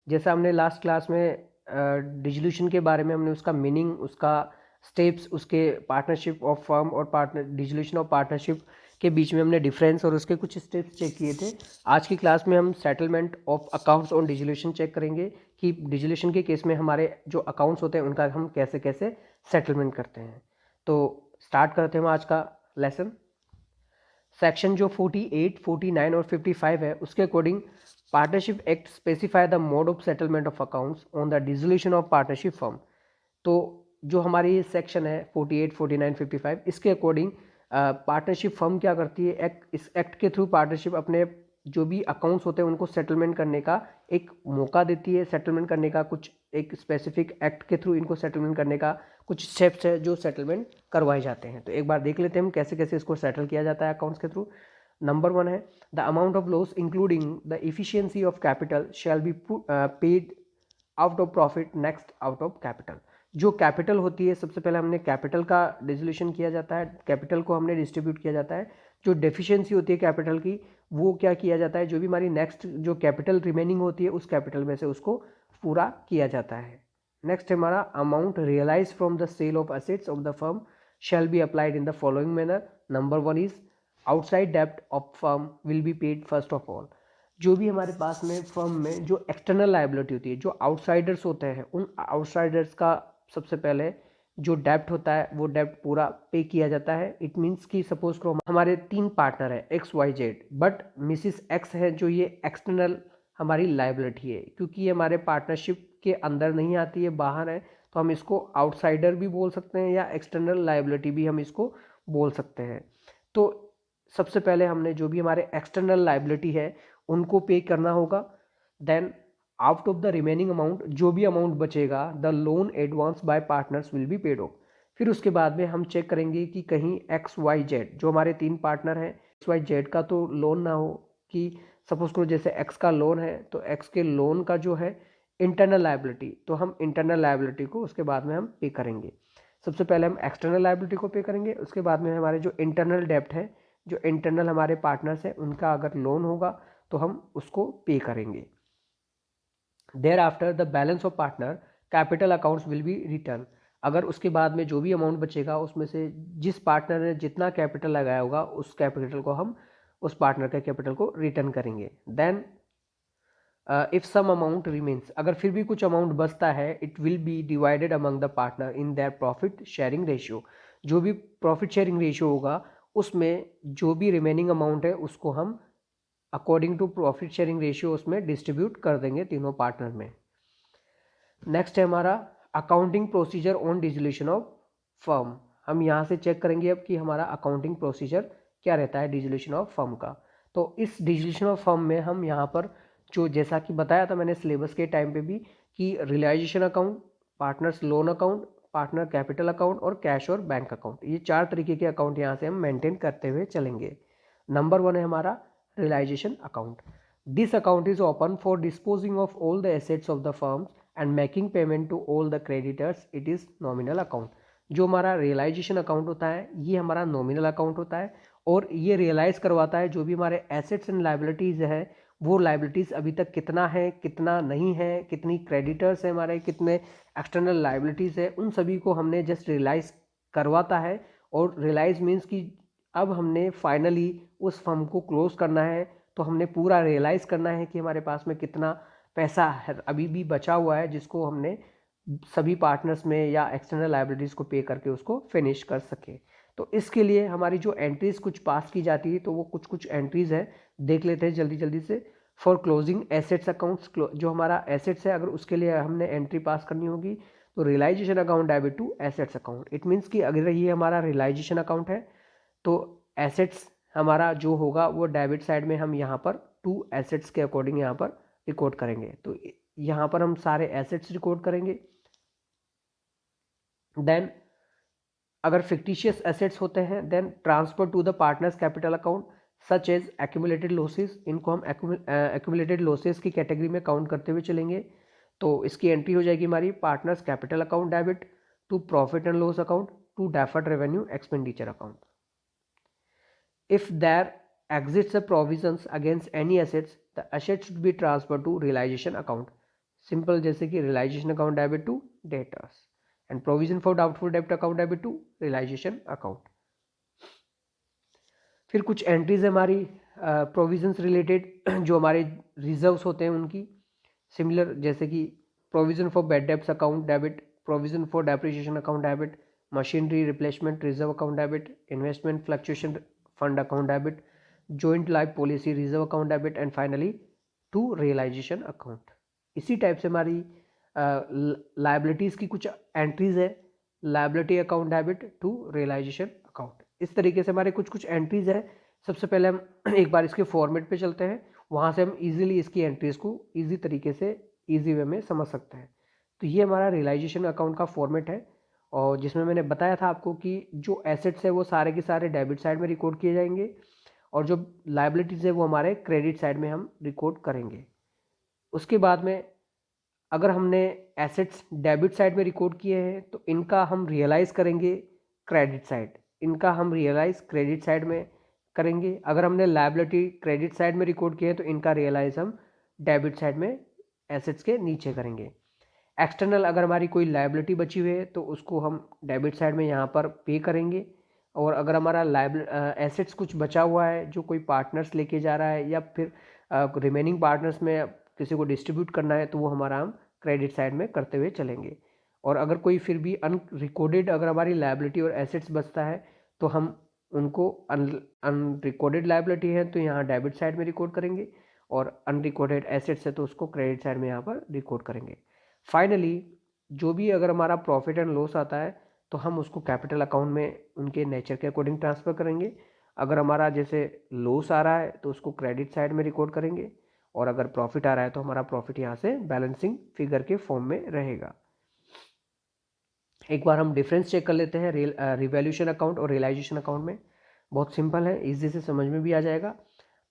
जैसा हमने last class में डिसोल्यूशन के बारे में हमने उसका मीनिंग, उसका स्टेप्स, उसके पार्टनरशिप ऑफ फर्म और पार्टनर डिसोल्यूशन ऑफ पार्टनरशिप के बीच में हमने डिफरेंस और उसके कुछ स्टेप्स चेक किए थे। आज की क्लास में हम settlement of accounts on dissolution check करेंगे कि डिसोल्यूशन के केस में हमारे जो अकाउंट्स होते हैं उनका हम कैसे कैसे सेटलमेंट करते हैं। तो स्टार्ट करते हैं हम आज का लेसन। सेक्शन जो 48, 49 और 55 है उसके according partnership act specify the mode of settlement of accounts on the dissolution of partnership firm. तो जो हमारी ये सेक्शन है 48, 49, 55 इसके अकॉर्डिंग पार्टनरशिप फर्म क्या करती है, इस एक्ट के थ्रू पार्टनरशिप अपने जो भी अकाउंट्स होते हैं उनको सेटलमेंट करने का एक मौका देती है। सेटलमेंट करने का कुछ एक स्पेसिफिक एक्ट के थ्रू इनको सेटलमेंट करने का कुछ स्टेप्स है जो सेटलमेंट करवाए जाते हैं। तो एक बार देख लेते हैं हम कैसे कैसे इसको सेटल किया जाता है अकाउंट्स के थ्रू। नंबर 1 है the amount of loss including the efficiency of capital shall be paid out of profit next out of capital. जो कैपिटल होती है, सबसे पहले हमने कैपिटल का डिसोल्यूशन किया जाता है, कैपिटल को हमने डिस्ट्रीब्यूट किया जाता है। जो डेफिशिएंसी होती है कैपिटल की वो क्या किया जाता है, जो भी हमारी नेक्स्ट जो कैपिटल रिमेनिंग होती है उस कैपिटल में से उसको पूरा किया जाता है। नेक्स्ट हमारा amount realise from the sale of assets of the firm shall be applied in the following manner. Number 1 is outside डेब्ट of firm will be paid first of all. जो भी हमारे पास में फर्म में जो एक्सटर्नल लायबिलिटी होती है, जो आउटसाइडर्स होते हैं, उन आउटसाइडर्स का सबसे पहले जो डेब्ट होता है वो डेब्ट पूरा पे किया जाता है। इट मीन्स कि सपोज करो हमारे 3 पार्टनर है X Y Z, but Mrs X है जो ये एक्सटर्नल हमारी लायबिलिटी है, क्योंकि ये हमारे पार्टनरशिप के अंदर नहीं आती है, बाहर है, तो हम इसको आउटसाइडर भी बोल सकते हैं या एक्सटर्नल लायबिलिटी भी हम इसको बोल सकते हैं। तो सबसे पहले हमने जो भी हमारे एक्सटर्नल लायबिलिटी है उनको पे करना होगा। Then out of the remaining amount जो भी अमाउंट बचेगा the loan advance by partners will be paid off. फिर उसके बाद में हम चेक करेंगे कि कहीं एक्स वाई जेड जो हमारे 3 पार्टनर हैं, एक्स वाई जेड का तो लोन ना हो, कि सपोज करो जैसे एक्स का लोन है तो एक्स के लोन का जो है इंटरनल लायबिलिटी, तो हम इंटरनल लायबिलिटी को उसके बाद में हम पे करेंगे। सबसे पहले हम एक्सटर्नल लायबिलिटी को पे करेंगे, उसके बाद में हमारे जो इंटरनल डेब्ट है, जो इंटरनल हमारे पार्टनर्स हैं उनका अगर लोन होगा तो हम उसको पे करेंगे। Thereafter the balance of partner capital accounts will be return. अगर उसके बाद में जो भी अमाउंट बचेगा उसमें से जिस पार्टनर ने जितना कैपिटल लगाया होगा उस कैपिटल को हम उस पार्टनर के कैपिटल को रिटर्न करेंगे। Then if some amount remains, अगर फिर भी कुछ अमाउंट बचता है, it will be divided among the partner in their profit sharing ratio. जो भी प्रॉफिट शेयरिंग रेशियो होगा उसमें जो भी रिमेनिंग अमाउंट है उसको हम according to profit sharing ratio उसमें डिस्ट्रीब्यूट कर देंगे तीनों पार्टनर में। नेक्स्ट है हमारा accounting procedure on dissolution of firm. हम यहाँ से चेक करेंगे अब कि हमारा अकाउंटिंग प्रोसीजर क्या रहता है डिसोल्यूशन ऑफ फर्म का। तो इस डिसोल्यूशन ऑफ फर्म में हम यहाँ पर जो जैसा कि बताया था मैंने सिलेबस के टाइम पे भी कि realisation account, partners loan account, partner capital account और कैश और बैंक अकाउंट, ये 4 तरीके के अकाउंट यहाँ से हम मेंटेन करते हुए चलेंगे। नंबर 1 है हमारा realization account. This account is open for disposing of all the assets of the firm and making payment to all the creditors. It is nominal account. जो हमारा रियलाइजेशन अकाउंट होता है ये हमारा नॉमिनल अकाउंट होता है और ये रियलाइज करवाता है जो भी हमारे एसेट्स एंड लाइबिलिटीज़ है, वो लाइबिलिटीज़ अभी तक कितना है कितना नहीं है, कितनी क्रेडिटर्स है हमारे, कितने एक्सटर्नल लाइबिलिटीज़ है, उन सभी को हमने जस्ट रियलाइज करवाता है। और रियलाइज मीन्स कि अब हमने फाइनली उस फर्म को क्लोज करना है, तो हमने पूरा रियलाइज़ करना है कि हमारे पास में कितना पैसा है अभी भी बचा हुआ है जिसको हमने सभी पार्टनर्स में या एक्सटर्नल लाइबिलिटीज़ को पे करके उसको फिनिश कर सके। तो इसके लिए हमारी जो एंट्रीज़ कुछ पास की जाती है तो वो कुछ कुछ एंट्रीज़ है, देख लेते हैं जल्दी जल्दी से। फॉर क्लोजिंग एसेट्स अकाउंट्स, जो हमारा एसेट्स है अगर उसके लिए हमने एंट्री पास करनी होगी तो realisation account debit to assets account. It means कि अगर ये हमारा रियलाइजेशन अकाउंट है तो एसेट्स हमारा जो होगा वो डेबिट साइड में हम यहाँ पर टू एसेट्स के अकॉर्डिंग यहाँ पर रिकॉर्ड करेंगे। तो यहाँ पर हम सारे एसेट्स रिकॉर्ड करेंगे। देन अगर फिक्टिशियस एसेट्स होते हैं then transfer to the partners capital account such as accumulated losses. इनको हम एक्यूमुलेटेड लॉसेस की कैटेगरी में काउंट करते हुए चलेंगे। तो इसकी एंट्री हो जाएगी हमारी partners capital account debit to profit and loss account to deferred revenue expenditure account. If there exists a provisions against any assets, the assets should be transferred to realization account. Simple, जैसे कि realisation account debit to debtors and provision for doubtful डेब्ट account debit to realisation account. फिर कुछ entries है हमारी provisions related, जो हमारे reserves होते हैं उनकी, सिमिलर जैसे कि provision for bad debts account debit, provision for depreciation account debit, machinery replacement reserve account debit, investment fluctuation fund account debit, joint life policy reserve account debit and finally to realisation account. इसी type से हमारी liabilities की कुछ entries है, liability account debit to realisation account. इस तरीके से हमारे कुछ कुछ एंट्रीज है। सबसे पहले हम एक बार इसके फॉर्मेट पे चलते हैं, वहाँ से हम इजीली इसकी एंट्रीज को इजी तरीके से इजी वे में समझ सकते हैं। तो ये हमारा रियलाइजेशन अकाउंट का फॉर्मेट है, और जिसमें मैंने बताया था आपको कि जो एसेट्स है वो सारे के सारे डेबिट साइड में रिकॉर्ड किए जाएंगे, और जो लाइबिलिटीज़ है वो हमारे क्रेडिट साइड में हम रिकॉर्ड करेंगे। उसके बाद में अगर हमने एसेट्स डेबिट साइड में रिकॉर्ड किए हैं तो इनका हम रियलाइज़ करेंगे क्रेडिट साइड, इनका हम रियलाइज़ क्रेडिट साइड में करेंगे। अगर हमने लायबिलिटी क्रेडिट साइड में रिकॉर्ड किए हैं तो इनका रियलाइज़ हम डेबिट साइड में एसेट्स के नीचे करेंगे। एक्सटर्नल अगर हमारी कोई लायबिलिटी बची हुई है तो उसको हम डेबिट साइड में यहाँ पर पे करेंगे, और अगर हमारा एसेट्स कुछ बचा हुआ है जो कोई पार्टनर्स लेके जा रहा है या फिर रिमेनिंग पार्टनर्स में किसी को डिस्ट्रीब्यूट करना है तो वो हमारा हम क्रेडिट साइड में करते हुए चलेंगे। और अगर कोई फिर भी अनरिकॉर्डेड अगर हमारी लायबिलिटी और एसेट्स बचता है तो हम उनको अनरिकॉर्डेड लायबिलिटी है तो यहाँ डेबिट साइड में रिकॉर्ड करेंगे, और अनरिकॉर्डेड एसेट्स है तो उसको क्रेडिट साइड में यहाँ पर रिकॉर्ड करेंगे। फाइनली जो भी अगर हमारा प्रॉफिट एंड लॉस आता है तो हम उसको कैपिटल अकाउंट में उनके नेचर के अकॉर्डिंग ट्रांसफ़र करेंगे। अगर हमारा जैसे लॉस आ रहा है तो उसको क्रेडिट साइड में रिकॉर्ड करेंगे, और अगर प्रॉफिट आ रहा है तो हमारा प्रॉफिट यहाँ से बैलेंसिंग फिगर के फॉर्म में रहेगा। एक बार हम डिफरेंस चेक कर लेते हैं रिवैल्यूएशन अकाउंट और रियलाइजेशन अकाउंट में। बहुत सिंपल है, इजी से समझ में भी आ जाएगा।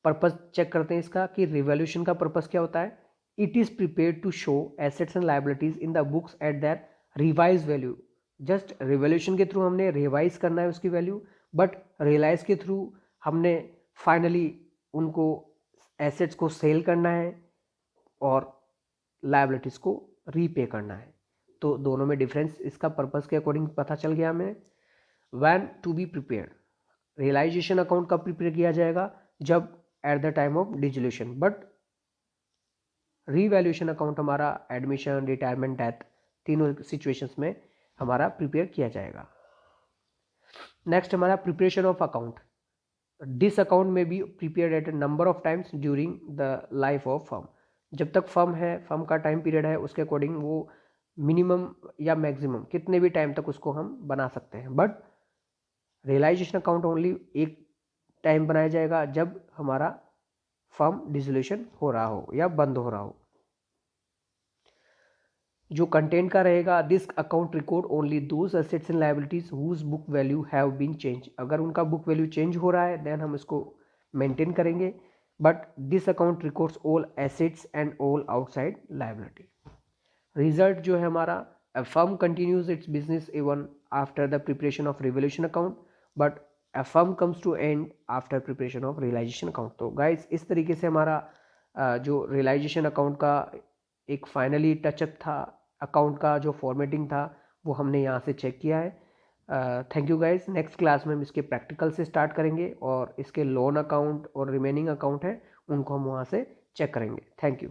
पर्पस चेक करते हैं इसका कि रिवैल्यूएशन का पर्पस क्या होता है। It is prepared to show assets and liabilities in the books at their revise value. Just revaluation के थ्रू हमने रिवाइज करना है उसकी वैल्यू, बट रियलाइज के थ्रू हमने फाइनली उनको एसेट्स को सेल करना है और लायबिलिटीज़ को रीपे करना है। तो दोनों में डिफरेंस इसका पर्पस के अकॉर्डिंग पता चल गया हमें। When to be prepared, realisation account कब प्रिपेयर किया जाएगा, जब at the time of dissolution, but revaluation account हमारा एडमिशन, रिटायरमेंट, डेथ तीनों सिचुएशंस में हमारा प्रिपेयर किया जाएगा। नेक्स्ट हमारा preparation of account. This account में be prepared at number of times during the life of firm. जब तक फर्म है, फर्म का टाइम पीरियड है, उसके अकॉर्डिंग वो मिनिमम या मैक्सिमम कितने भी टाइम तक उसको हम बना सकते हैं, बट रियलाइजेशन अकाउंट ओनली एक टाइम बनाया जाएगा जब हमारा फर्म डिसोल्यूशन हो रहा हो या बंद हो रहा हो। जो कंटेंट का रहेगा, this account record only those assets and liabilities whose book value have been change. अगर उनका बुक वैल्यू चेंज हो रहा है देन हम इसको मेंटेन करेंगे, but this account records all assets and all outside liability. Result जो है हमारा, a firm continues its business even after the preparation of revaluation account, but a firm comes to end after preparation of realization account। तो guys इस तरीके से हमारा जो realisation account का एक फाइनली टचअप था, अकाउंट का जो फॉर्मेटिंग था वो हमने यहाँ से चेक किया है। Thank you guys. Next class में हम इसके प्रैक्टिकल से स्टार्ट करेंगे और इसके लोन अकाउंट और रिमेनिंग अकाउंट है उनको हम वहाँ से चेक करेंगे। Thank you.